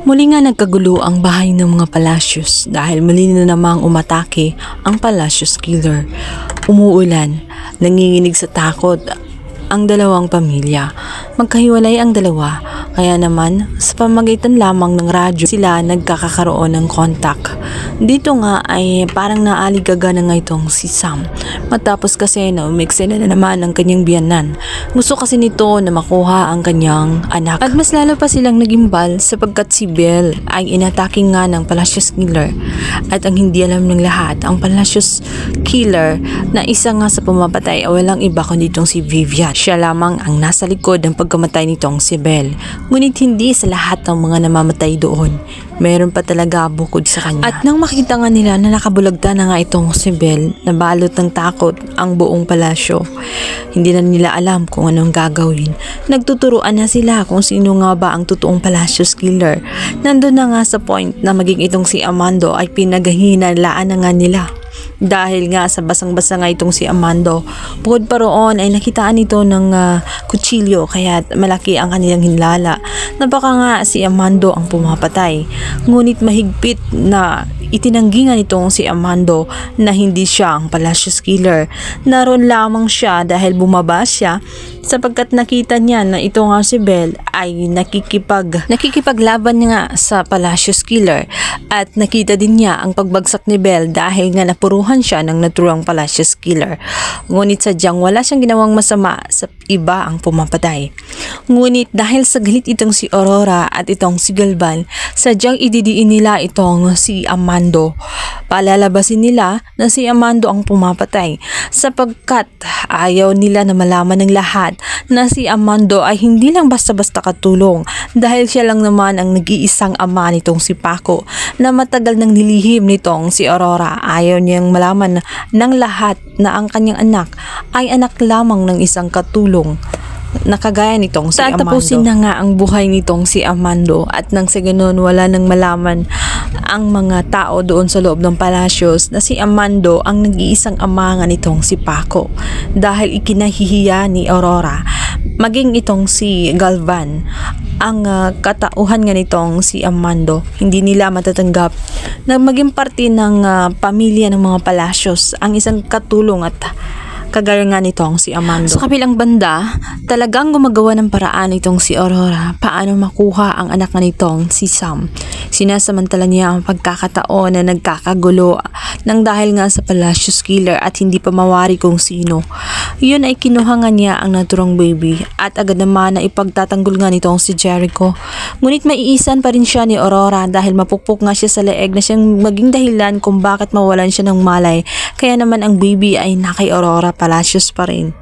Muli nga nagkagulo ang bahay ng mga Palacios dahil muli na namang umatake ang Palacios killer. Umuulan, nanginginig sa takot ang dalawang pamilya. Magkahiwalay ang dalawa, kaya naman sa pamamagitan lamang ng radyo sila nagkakaroon ng contact. Dito nga ay parang naaligaga na nga itong si Sam matapos kasi na umikse na naman ang kanyang biyanan. Gusto kasi nito na makuha ang kanyang anak at mas lalo pa silang nagimbal sapagkat si Belle ay inatake nga ng Palacios killer at ang hindi alam ng lahat, ang Palacios killer na isa nga sa pumapatay ay walang iba kundi itong si Vivian. Siya lamang ang nasa likod ng pagkamatay nitong si Belle. Ngunit hindi sa lahat ng mga namamatay doon. Meron pa talaga bukod sa kanya. At nang makita nga nila na nakabulagta na nga itong si Belle, nabalot ng takot ang buong palasyo. Hindi na nila alam kung anong gagawin. Nagtuturuan na sila kung sino nga ba ang totoong Palacios killer. Nandun na nga sa point na maging itong si Amando ay pinaghihinaan na nga nila. Dahil nga sa basang-basa nga itong si Amando, bukod pa roon ay nakitaan ito ng kutsilyo kaya malaki ang kanilang hinlala. Napaka nga si Amando ang pumapatay. Ngunit mahigpit na itinanggi nga nitong si Amando na hindi siya ang Palacios killer. Naroon lamang siya dahil bumaba siya sapagkat nakita niya na ito nga si Belle ay nakikipaglaban nga sa Palacios killer at nakita din niya ang pagbagsak ni Belle dahil nga napuruhan siya ng naturang Palacios killer. Ngunit sadyang wala siyang ginawang masama sa iba ang pumapatay. Ngunit dahil sa galit itong si Aurora at itong si Galvan, sadyang ididiin nila itong si Amando. Palalabasin nila na si Amando ang pumapatay sapagkat ayaw nila na malaman ng lahat na si Amando ay hindi lang basta-basta katulong dahil siya lang naman ang nag-iisang ama nitong si Paco na matagal nang nilihim nitong si Aurora. Ayaw niyang malaman ng lahat na ang kanyang anak ay anak lamang ng isang katulong na kagaya nitong si Amando. Tapusin na nga ang buhay nitong si Amando at nang sa ganun wala nang malaman ang mga tao doon sa loob ng Palacios na si Amando ang nag-iisang ama nga nitong si Paco dahil ikinahihiya ni Aurora maging itong si Galvan ang katauhan nga nitong si Amando. Hindi nila matatanggap na maging parte ng pamilya ng mga Palacios ang isang katulong at kagaya nga nitong si Amando. Sa kabilang banda, talagang gumagawa ng paraan itong si Aurora paano makuha ang anak nga nitong si Sam. Sinasamantala niya ang pagkakataon na nagkakagulo nang dahil nga sa Palacios killer at hindi pa mawari kung sino. Yun ay kinuha nga niya ang naturang baby at agad naman na ipagtatanggol nga nitong si Jericho. Ngunit maiisan pa rin siya ni Aurora dahil mapukpok nga siya sa leeg na siyang maging dahilan kung bakit mawalan siya ng malay. Kaya naman ang baby ay na kay Aurora Palacios pa rin.